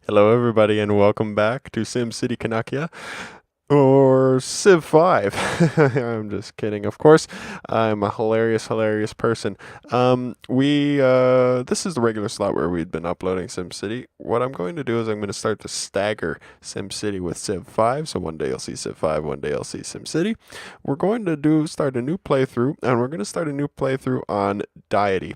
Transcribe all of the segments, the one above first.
Hello, everybody, and welcome back to SimCity Kanakia or Civ 5. I'm just kidding, of course. I'm a hilarious person. This is the regular slot where we've been uploading SimCity. What I'm going to do is I'm going to start to stagger SimCity with Civ 5. So one day you'll see Civ 5, one day you'll see SimCity. We're going to start a new playthrough, and we're going to start a new playthrough on Deity.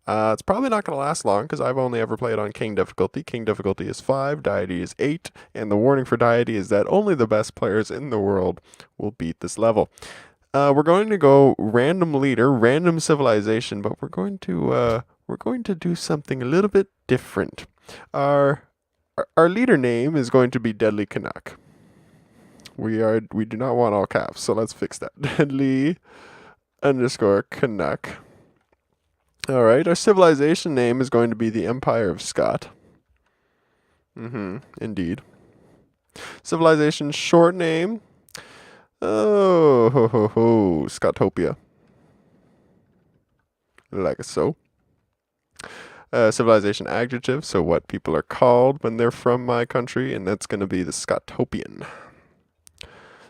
It's probably not going to last long because I've only ever played on King difficulty. King difficulty is 5, Deity is 8, and the warning for Deity is that only the best players in the world will beat this level. We're going to go random leader, random civilization, but we're going to do something a little bit different. Our our leader name is going to be Deadly Canuck. We do not want all caps, so let's fix that. Deadly underscore Canuck. All right, our civilization name is going to be the Empire of Scott. Indeed. Civilization short name. Oh, Scottopia. Like so. Civilization adjective, so what people are called when they're from my country, and that's going to be the Scottopian.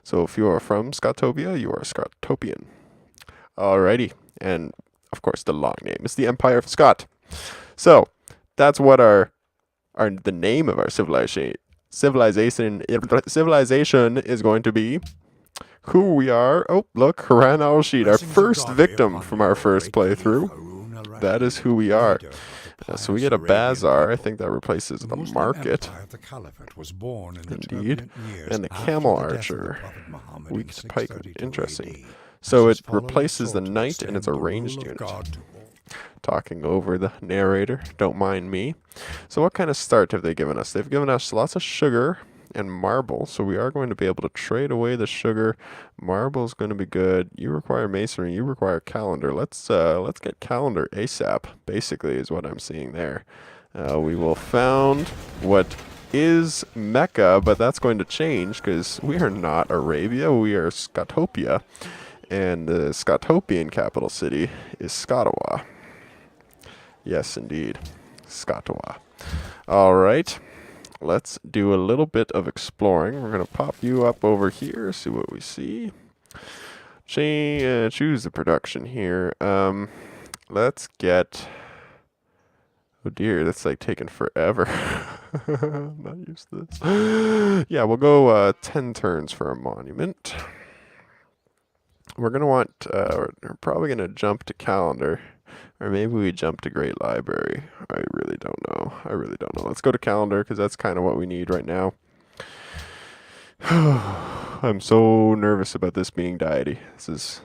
So if you are from Scottopia, you are Scottopian. Alrighty, and of course, the long name is the Empire of Scott. So that's what the name of our civilization is going to be. Who we are. Oh, look, Haran al Rashid, our first victim from our first playthrough. That is who we are. So we get a bazaar. I think that replaces the market. Indeed. And the camel archer. Weak to pike. Interesting. So it replaces the knight, and it's a ranged unit. Talking over the narrator, don't mind me. So what kind of start have they given us? They've given us lots of sugar and marble, so we are going to be able to trade away the sugar. Marble is going to be good. You require masonry, you require calendar. Let's get calendar ASAP, basically, is what I'm seeing there. We will found what is Mecca, but that's going to change because we are not Arabia, we are Scottopia. And the Scottopian capital city is Scottawa. Yes, indeed. Scottawa. All right. Let's do a little bit of exploring. We're going to pop you up over here, see what we see. Choose the production here. Let's get... Oh dear, that's like taking forever. I'm not used to this. Yeah, we'll go 10 turns for a monument. We're going to we're probably going to jump to calendar. Or maybe we jump to Great Library. I really don't know. Let's go to calendar because that's kind of what we need right now. I'm so nervous about this being Deity. This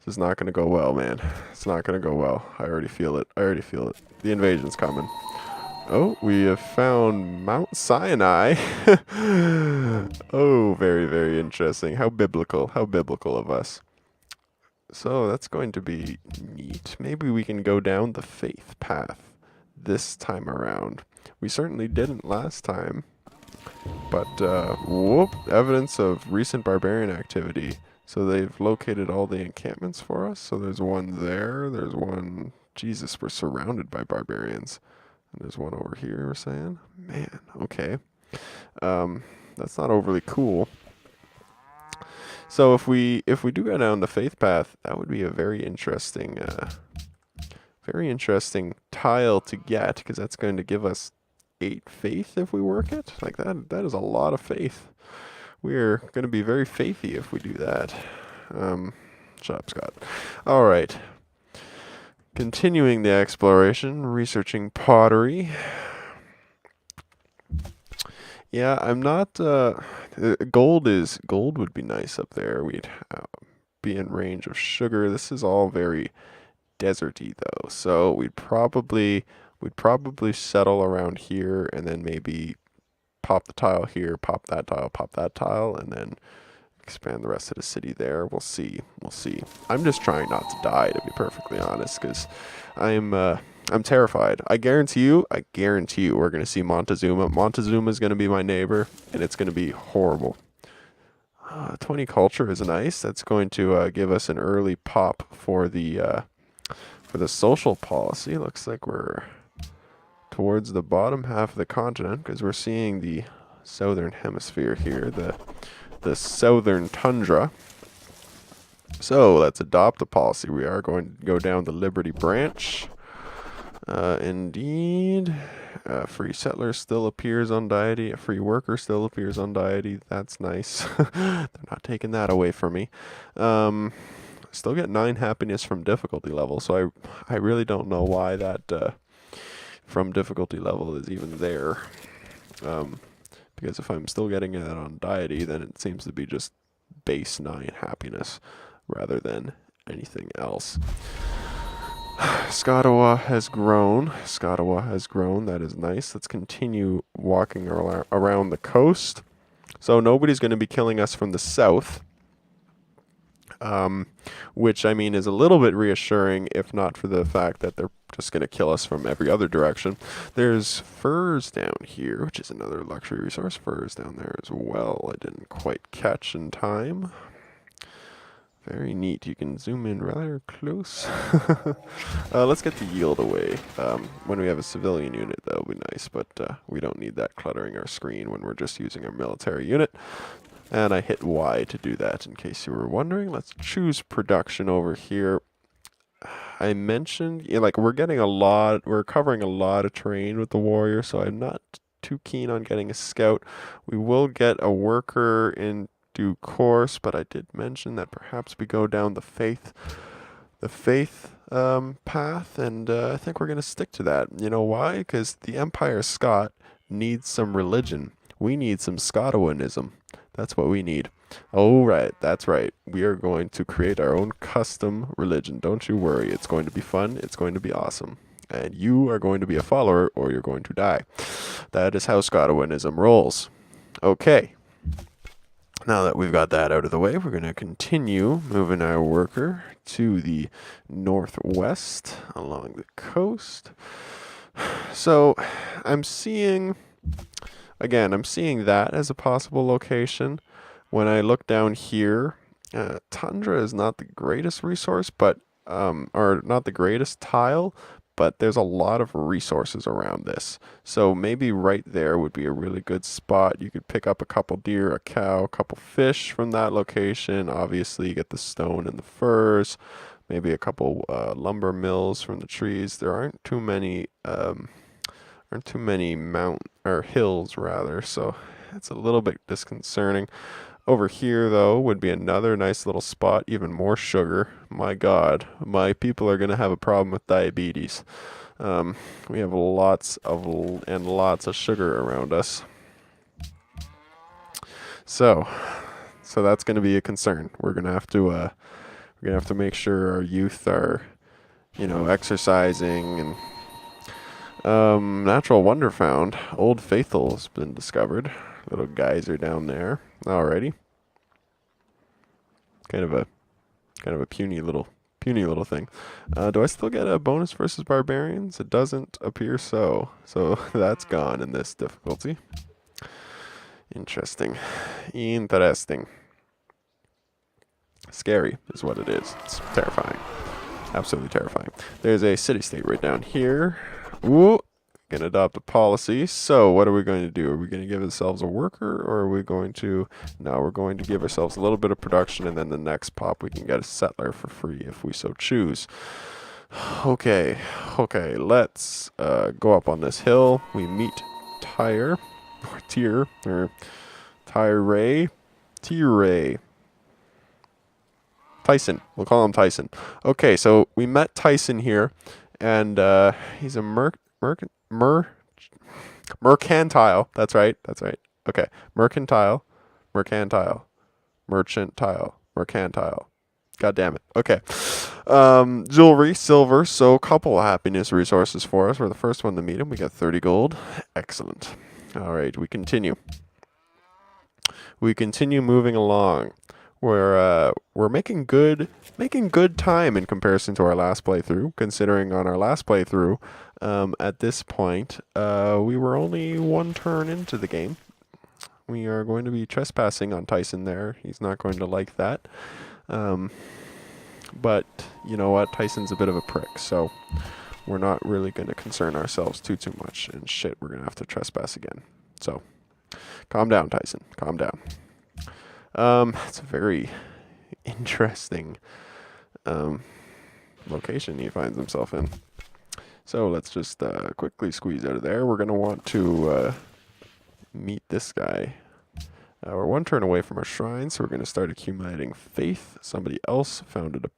is not going to go well, man. It's not going to go well. I already feel it. The invasion's coming. Oh, we have found Mount Sinai. Oh, very interesting. How biblical of us. So that's going to be neat. Maybe we can go down the faith path this time around. We certainly didn't last time. But, whoop, evidence of recent barbarian activity. So they've located all the encampments for us. So there's one there. There's one... Jesus, we're surrounded by barbarians. And there's one over here, we're saying. Man, okay. That's not overly cool. So if we do go down the faith path, that would be a very interesting tile to get, because that's going to give us 8 faith if we work it. Like that is a lot of faith. We're going to be very faithy if we do that. Shut up, Scott. All right. Continuing the exploration, researching pottery. Yeah, I'm not, gold would be nice up there. We'd be in range of sugar. This is all very deserty though. So we'd probably settle around here and then maybe pop the tile here, pop that tile, and then expand the rest of the city there. We'll see. I'm just trying not to die, to be perfectly honest, because I'm terrified. I guarantee you, we're going to see Montezuma. Montezuma's going to be my neighbor, and it's going to be horrible. 20 culture is nice. That's going to give us an early pop for the social policy. Looks like we're towards the bottom half of the continent, because we're seeing the southern hemisphere here, the southern tundra. So let's adopt a policy. We are going to go down the Liberty branch. Indeed. Free settler still appears on Deity. A free worker still appears on Deity. That's nice. They're not taking that away from me. Still get 9 happiness from difficulty level, so I really don't know why that from difficulty level is even there. Because if I'm still getting it on Deity, then it seems to be just base 9 happiness rather than anything else. Scottowa has grown. Scottowa has grown. That is nice. Let's continue walking around the coast. So nobody's going to be killing us from the south. Which, I mean, is a little bit reassuring, if not for the fact that they're just going to kill us from every other direction. There's furs down here, which is another luxury resource. Furs down there as well. I didn't quite catch in time. Very neat. You can zoom in rather close. Let's get the yield away. When we have a civilian unit, that would be nice, but we don't need that cluttering our screen when we're just using our military unit. And I hit Y to do that, in case you were wondering. Let's choose production over here. I mentioned, like, we're covering a lot of terrain with the warrior, so I'm not too keen on getting a scout. We will get a worker in due course, but I did mention that perhaps we go down the faith path, and I think we're going to stick to that. You know why? Because the Empire Scot needs some religion. We need some Scotowanism. That's what we need. Oh, right. That's right. We are going to create our own custom religion. Don't you worry. It's going to be fun. It's going to be awesome. And you are going to be a follower, or you're going to die. That is how Scotowanism rolls. Okay. Now that we've got that out of the way, we're going to continue moving our worker to the northwest along the coast. So I'm seeing that as a possible location. When I look down here, tundra is not the greatest resource, but or not the greatest tile, but there's a lot of resources around this. So maybe right there would be a really good spot. You could pick up a couple deer, a cow, a couple fish from that location. Obviously, you get the stone and the furs. Maybe a couple lumber mills from the trees. There aren't too many hills rather, so it's a little bit disconcerting. Over here, though, would be another nice little spot. Even more sugar. My God, my people are going to have a problem with diabetes. We have lots of sugar around us. So that's going to be a concern. We're going to have to make sure our youth are, exercising and natural wonder found. Old Faithful has been discovered. Little geyser down there. Alrighty. Kind of a puny little thing. Do I still get a bonus versus barbarians? It doesn't appear so. So that's gone in this difficulty. Interesting. Scary is what it is. It's terrifying. Absolutely terrifying. There's a city-state right down here. Ooh. Going to adopt a policy. So what are we going to do? Are we going to give ourselves a worker, or are we going to... No, we're going to give ourselves a little bit of production, and then the next pop we can get a settler for free if we so choose. Okay, let's go up on this hill. We meet Tyre. Tyson. We'll call him Tyson. Okay, so we met Tyson here, and he's a mercantile. That's right. Okay. Mercantile. God damn it. Okay. Jewelry, silver, so a couple of happiness resources for us. We're the first one to meet him. We got 30 gold. Excellent. All right, we continue. Moving along. We're making good time in comparison to our last playthrough, considering on our last playthrough, at this point, we were only one turn into the game. We are going to be trespassing on Tyson there. He's not going to like that. But you know what? Tyson's a bit of a prick, so we're not really going to concern ourselves too much. And shit, we're going to have to trespass again. So, calm down, Tyson. Calm down. It's a very interesting location he finds himself in. So let's just quickly squeeze out of there. We're going to want to meet this guy. We're one turn away from our shrine, so we're going to start accumulating faith. Somebody else founded a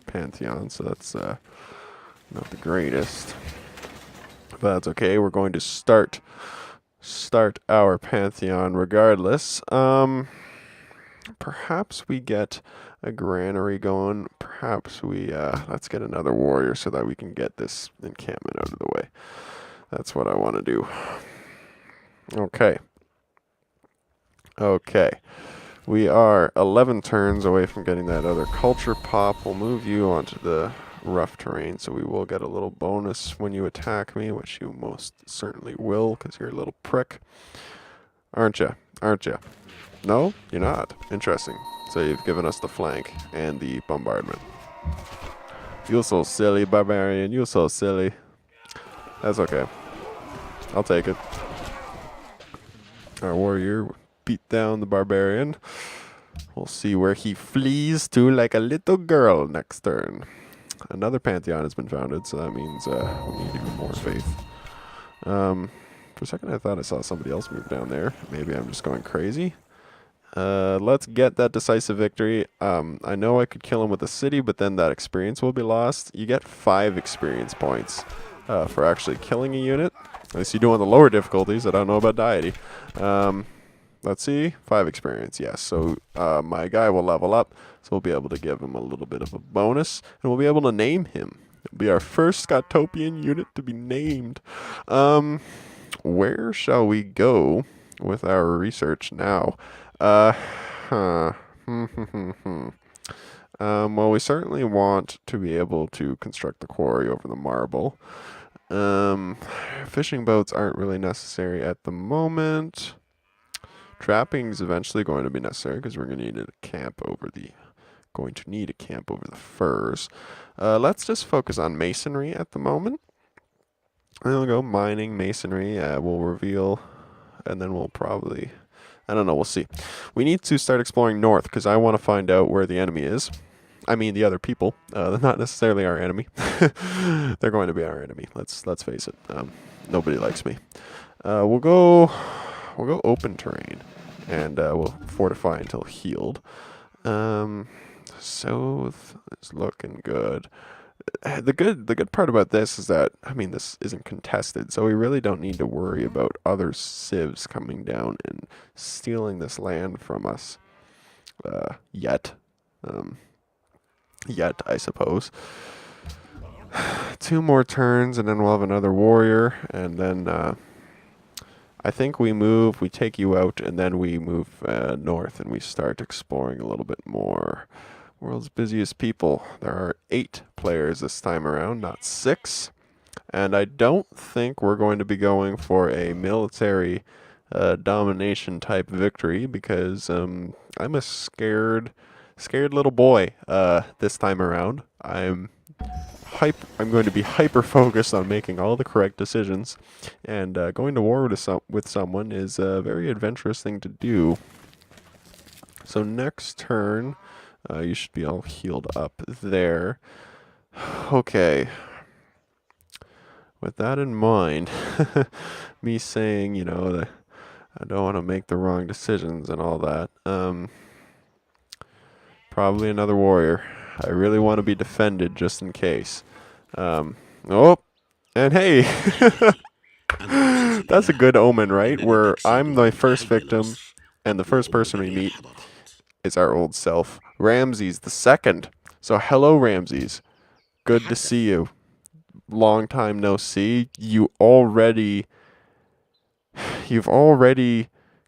pantheon, so that's not the greatest. But that's okay. We're going to start our pantheon regardless. Perhaps we get a granary going. Perhaps we let's get another warrior so that we can get this encampment out of the way. That's what I want to do. Okay. Okay. We are 11 turns away from getting that other culture pop. We'll move you onto the rough terrain, so we will get a little bonus when you attack me, which you most certainly will, because you're a little prick. Aren't you? Aren't you? No? You're not. Interesting. So you've given us the flank and the bombardment. You're so silly, Barbarian. You're so silly. That's okay. I'll take it. Our warrior beat down the Barbarian. We'll see where he flees to like a little girl next turn. Another pantheon has been founded, so that means we need even more faith. For a second I thought I saw somebody else move down there. Maybe I'm just going crazy. Let's get that decisive victory. I know I could kill him with a city, but then that experience will be lost. You get 5 experience points for actually killing a unit. At least you do on the lower difficulties. I don't know about Deity. Let's see. 5 experience, yes. So my guy will level up, so we'll be able to give him a little bit of a bonus, and we'll be able to name him. It'll be our first Scotopian unit to be named. Where shall we go with our research now? Well, we certainly want to be able to construct the quarry over the marble. Fishing boats aren't really necessary at the moment. Trapping is eventually going to be necessary because we're going to need a camp over the firs. Let's just focus on masonry at the moment. And we'll go mining, masonry. We'll reveal, and then we'll probably, I don't know, we'll see. We need to start exploring north because I want to find out where the enemy is. I mean the other people. They're not necessarily our enemy. They're going to be our enemy. Let's face it. Nobody likes me. We'll go open terrain, and we'll fortify until healed. South is looking good. The good part about this is that, I mean, this isn't contested, so we really don't need to worry about other civs coming down and stealing this land from us yet. Yet, I suppose. 2 more turns, and then we'll have another warrior, and then I think we take you out, and then we move north, and we start exploring a little bit more. World's busiest people. There are 8 players this time around, not 6. And I don't think we're going to be going for a military domination type victory because I'm a scared little boy this time around. I'm going to be hyper focused on making all the correct decisions, and going to war with someone is a very adventurous thing to do. So next turn, you should be all healed up there. Okay. With that in mind, me saying, you know, that I don't want to make the wrong decisions and all that, probably another warrior. I really want to be defended just in case. Oh, and hey, that's a good omen, right? Where I'm the first victim, and the first person we meet is our old self, Ramses the second. So hello, Ramses. Good to see you. Long time no see. You've already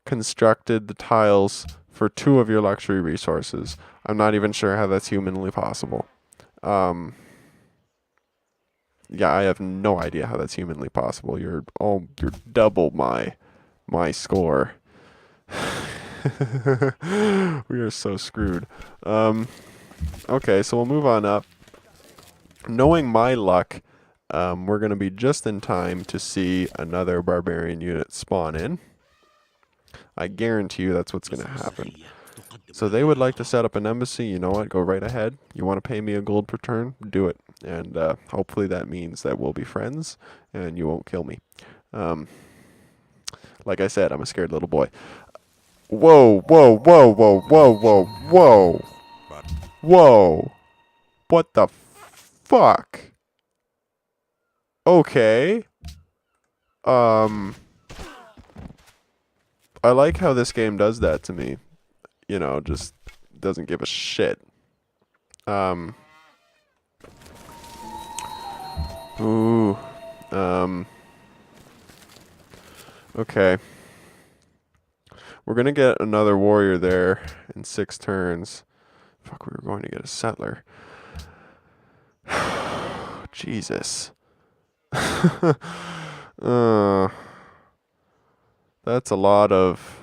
constructed the tiles for 2 of your luxury resources. I'm not even sure how that's humanly possible. Yeah, I have no idea how that's humanly possible. You're double my score. We are so screwed. Okay, so we'll move on up. Knowing my luck, we're going to be just in time to see another barbarian unit spawn in. I guarantee you that's what's going to happen. So they would like to set up an embassy. You know what? Go right ahead. You want to pay me a gold per turn? Do it. And hopefully that means that we'll be friends and you won't kill me. Like I said, I'm a scared little boy. Whoa, whoa, whoa, whoa, whoa, whoa, whoa. Whoa. What the fuck? Okay. I like how this game does that to me. You know, just doesn't give a shit. Ooh. Okay. We're gonna get another warrior there in 6 turns. Fuck, we were going to get a settler. Jesus. That's a lot of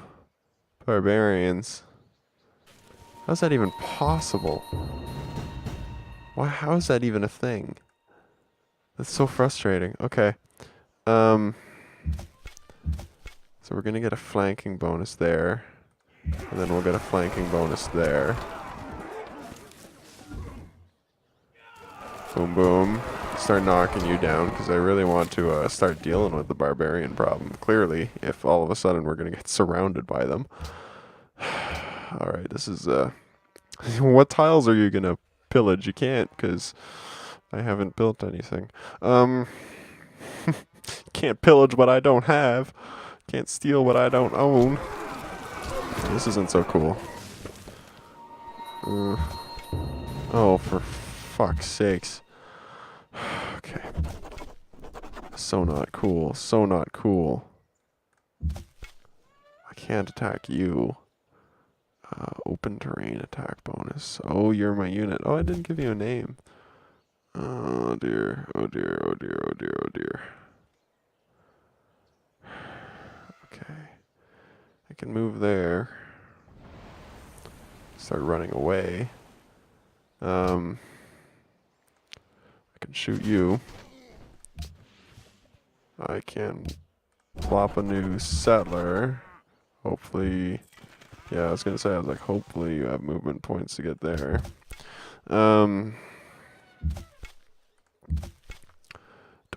barbarians. How's that even possible? Why? How is that even a thing? That's so frustrating. Okay. So we're gonna get a flanking bonus there. And then we'll get a flanking bonus there. Boom, boom. Start knocking you down, because I really want to start dealing with the barbarian problem. Clearly, if all of a sudden we're going to get surrounded by them. Alright, this is... what tiles are you going to pillage? You can't, because I haven't built anything. Can't pillage what I don't have. Can't steal what I don't own. This isn't so cool. Oh, for fuck's sakes. Okay. So not cool. So not cool. I can't attack you. Open terrain attack bonus. Oh, you're my unit. Oh, I didn't give you a name. Oh dear. Oh dear. Oh dear. Oh dear. Oh dear. Okay. I can move there. Start running away. I can shoot you. I can plop a new settler. Hopefully, yeah, I was gonna say, I was like, hopefully you have movement points to get there. Do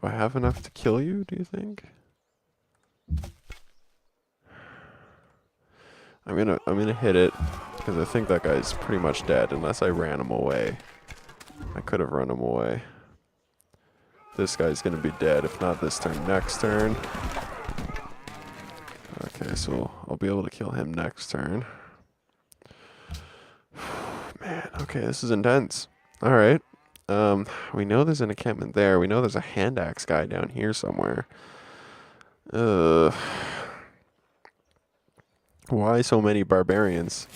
I have enough to kill you, do you think? I'm gonna hit it, because I think that guy's pretty much dead, unless I ran him away. I could have run him away. This guy's gonna be dead, if not this turn, next turn. Okay, so I'll be able to kill him next turn. Man, okay, this is intense. Alright. We know there's an encampment there. We know there's a hand axe guy down here somewhere. Why so many barbarians?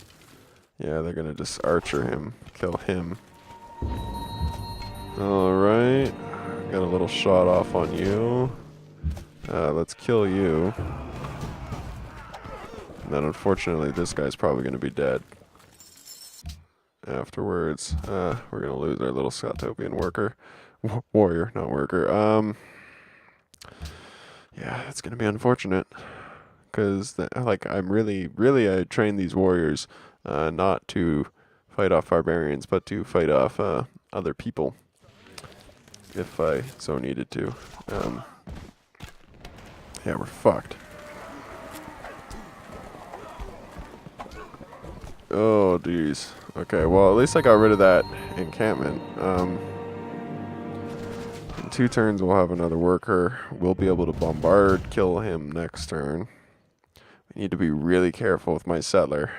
Yeah, they're gonna just archer him, kill him. Alright. Got a little shot off on you. Let's kill you. And then unfortunately this guy's probably gonna be dead afterwards. We're gonna lose our little Scotopian worker. Warrior, not worker. Yeah, it's gonna be unfortunate. Because, like, I train these warriors not to fight off barbarians, but to fight off other people, if I so needed to. Yeah, we're fucked. Oh, jeez. Okay, well, at least I got rid of that encampment. In 2 turns, we'll have another worker. We'll be able to bombard, kill him next turn. I need to be really careful with my settler.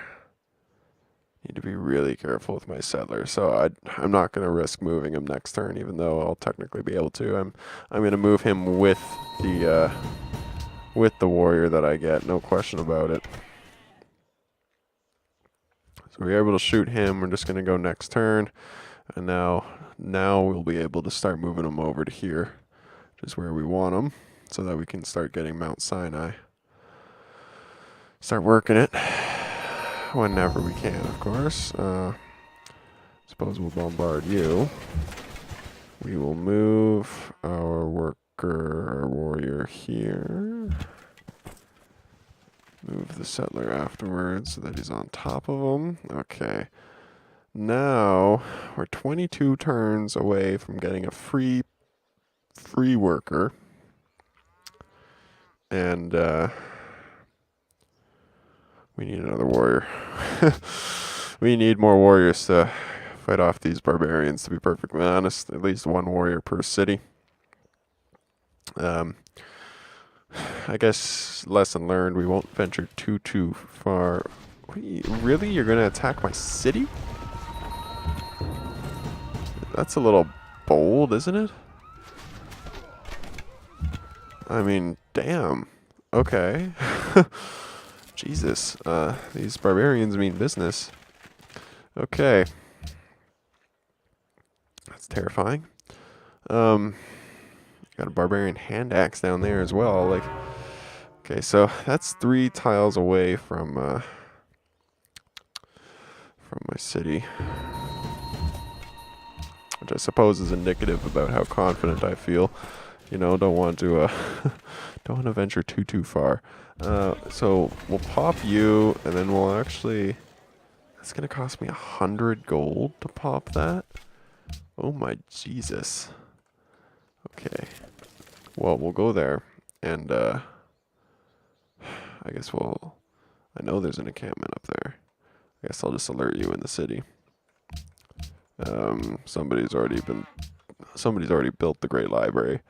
So I'm not going to risk moving him next turn, even though I'll technically be able to. I'm going to move him with the warrior that I get, no question about it. So we're able to shoot him. We're just going to go next turn, and now we'll be able to start moving him over to here, which is where we want him, so that we can start getting Mount Sinai. Start working it whenever we can, of course. Suppose we'll bombard you. We will move our warrior here. Move the settler afterwards so that he's on top of him. Okay. Now, we're 22 turns away from getting a free worker. And, we need another warrior. We need more warriors to fight off these barbarians, to be perfectly honest. At least one warrior per city. I guess lesson learned, we won't venture too far. Really? You're going to attack my city? That's a little bold, isn't it? I mean, damn. Okay. Jesus. These barbarians mean business. Okay. That's terrifying. Got a barbarian hand axe down there as well. Like, okay, so that's 3 tiles away from my city, which I suppose is indicative about how confident I feel. You know, don't want to don't want to venture too far. So we'll pop you, and then we'll actually. That's gonna cost me 100 gold to pop that. Oh my Jesus. Okay. Well, we'll go there, and I guess we'll. I know there's an encampment up there. I guess I'll just alert you in the city. Somebody's already built the Great Library.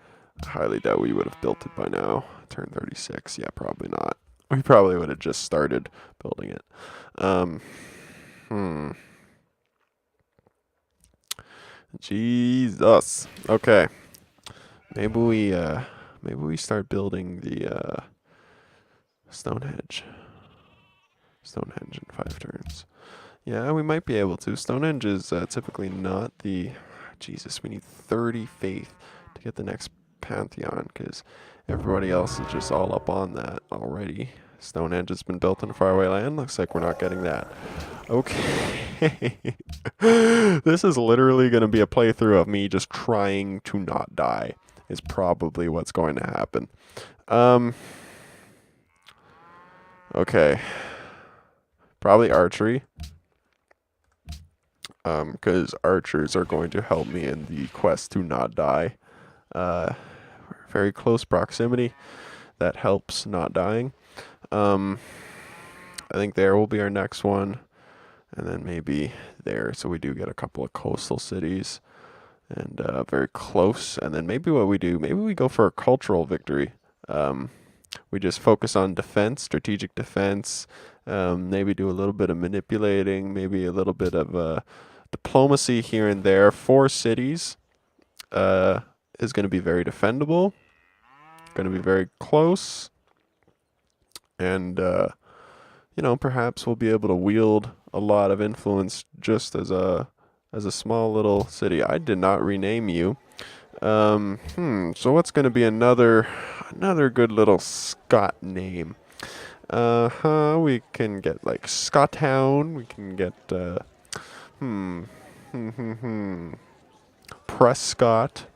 I highly doubt we would have built it by now. Turn 36. Yeah, probably not. We probably would have just started building it. Jesus. Okay. Maybe we start building the Stonehenge. Stonehenge in 5 turns. Yeah, we might be able to. Stonehenge is typically not the... Jesus, we need 30 faith to get the next pantheon, because everybody else is just all up on that already. Stonehenge has been built in a faraway land. Looks like we're not getting that. Okay. This is literally going to be a playthrough of me just trying to not die, is probably what's going to happen. Okay. Probably archery. Because archers are going to help me in the quest to not die. Very close proximity. That helps not dying. I think there will be our next one. And then maybe there. So we do get a couple of coastal cities. And very close. And then maybe what we do, maybe we go for a cultural victory. We just focus on defense, strategic defense. Maybe do a little bit of manipulating. Maybe a little bit of diplomacy here and there. 4 cities is going to be very defendable. Going to be very close. And, you know, perhaps we'll be able to wield a lot of influence just as a small little city. I did not rename you. So what's going to be another good little Scot name? We can get like Scottown. We can get Prescott.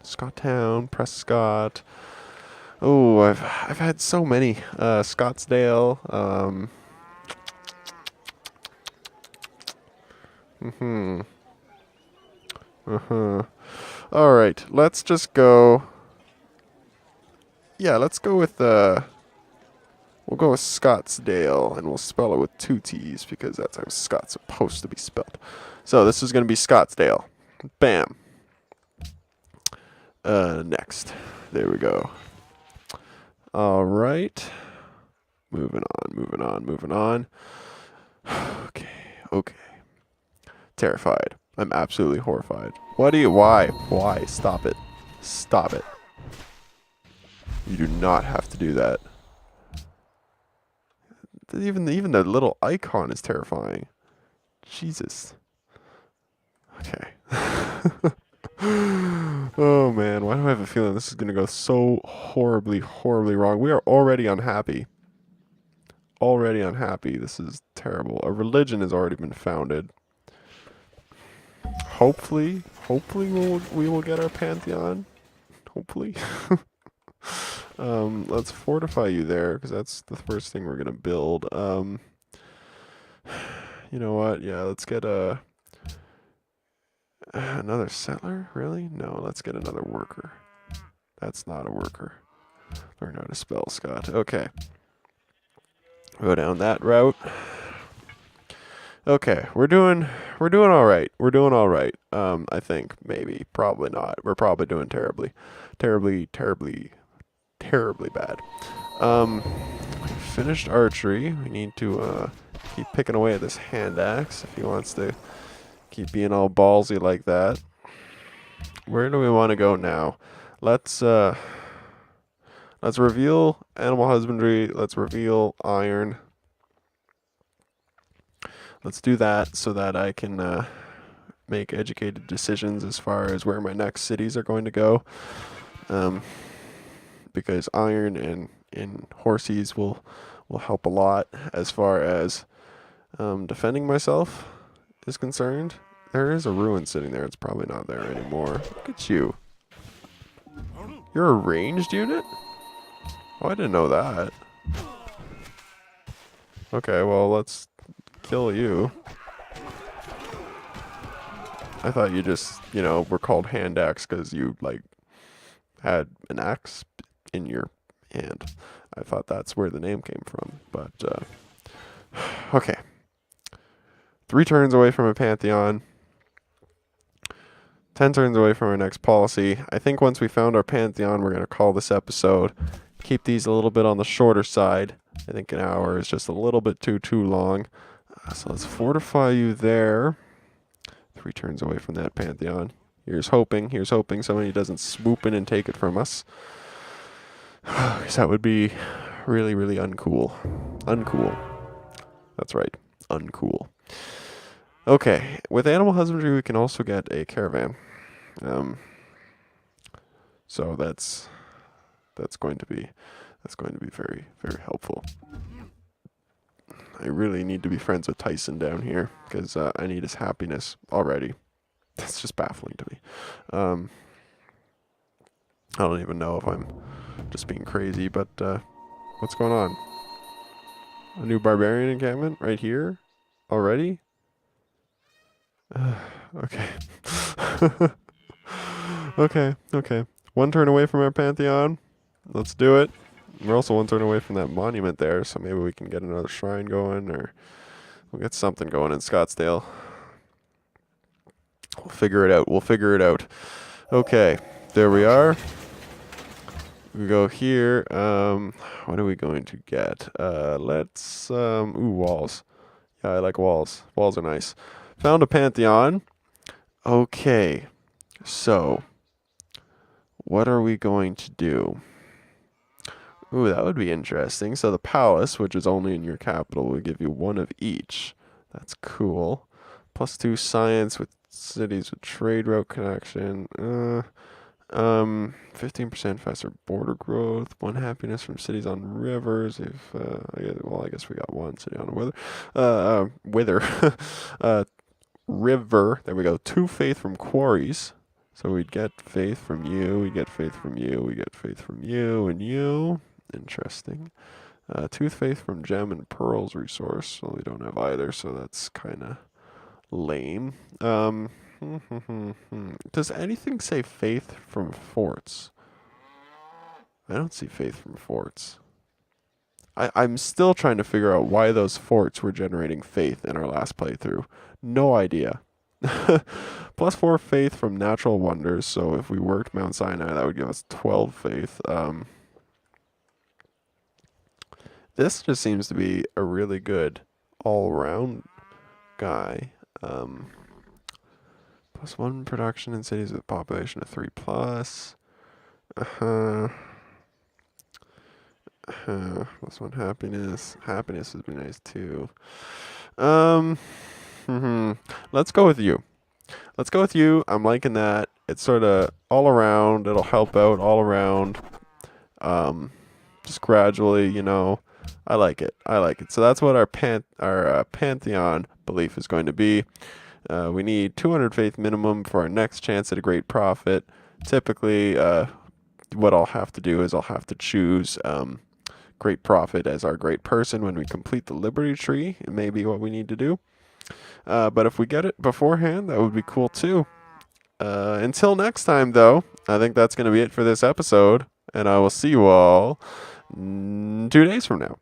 Scottown, Prescott. Oh, I've had so many. Scottsdale. All right, let's just go. Yeah, let's go with we'll go with Scottsdale, and we'll spell it with 2 T's because that's how Scott's supposed to be spelled. So this is going to be Scottsdale. Bam. Next. There we go. All right. Moving on. Okay. Terrified. I'm absolutely horrified. Why? Stop it. You do not have to do that. Even the little icon is terrifying. Jesus. Okay. Oh man, why do I have a feeling this is going to go so horribly wrong? We are already unhappy. already unhappy. This is terrible. A religion has already been founded. Hopefully we will get our pantheon. Hopefully. Let's fortify you there, because that's the first thing we're gonna build. You know what? Yeah, let's get another settler. Really? No, let's get another worker. That's not a worker. Learn how to spell, Scott. Okay. Go down that route. Okay, we're doing all right. We're doing all right. I think maybe, probably not. We're probably doing terribly bad. Finished archery. We need to keep picking away at this hand axe if he wants to keep being all ballsy like that. Where do we want to go now? Let's reveal animal husbandry. Let's reveal iron. Let's do that so that I can make educated decisions as far as where my next cities are going to go. Because iron and horses will help a lot as far as defending myself is concerned. There is a ruin sitting there. It's probably not there anymore. Look at you. You're a ranged unit? Oh, I didn't know that. Okay, well, let's kill you. I thought you just, were called hand axe because you, had an axe in your hand. I thought that's where the name came from, but, okay. 3 turns away from a pantheon. 10 turns away from our next policy. I think once we found our pantheon, we're going to call this episode. Keep these a little bit on the shorter side. I think an hour is just a little bit too long. So let's fortify you there. 3 turns away from that pantheon. Here's hoping somebody doesn't swoop in and take it from us. Because that would be really, really uncool. Uncool. That's right. Uncool. Okay. With animal husbandry, we can also get a caravan. So that's going to be very, very helpful. I really need to be friends with Tyson down here because I need his happiness already. That's just baffling to me. I don't even know if I'm just being crazy, but what's going on? A new barbarian encampment right here already? Okay. Okay. 1 turn away from our pantheon. Let's do it. We're also 1 turn away from that monument there, so maybe we can get another shrine going, or we'll get something going in Scottsdale. We'll figure it out. Okay, there we are. We go here. What are we going to get? Let's, walls. Yeah, I like walls. Walls are nice. Found a pantheon. Okay, so what are we going to do? Ooh, that would be interesting. So the palace, which is only in your capital, will give you 1 of each. That's cool. +2 science with cities with trade route connection. 15% faster border growth. 1 happiness from cities on rivers. If I guess we got 1 city on a river. There we go. 2 faith from quarries. So we'd get faith from you. We get faith from you. We get faith from you and you. Interesting. Tooth faith from gem and pearls resource. Well, we don't have either, so that's kind of lame. Does anything say faith from forts? I don't see faith from forts. I'm still trying to figure out why those forts were generating faith in our last playthrough. No idea. +4 faith from natural wonders. So if we worked Mount Sinai, that would give us 12 faith. This just seems to be a really good all-around guy. +1 production in cities with a population of 3+. +1 happiness. Happiness would be nice too. Let's go with you. I'm liking that. It's sort of all around. It'll help out all around. Just gradually, I like it. I like it. So that's what our pantheon belief is going to be. We need 200 faith minimum for our next chance at a great prophet. Typically, what I'll have to do is I'll have to choose great prophet as our great person when we complete the liberty tree. It may be what we need to do. But if we get it beforehand, that would be cool too. Until next time, though, I think that's going to be it for this episode. And I will see you all 2 days from now.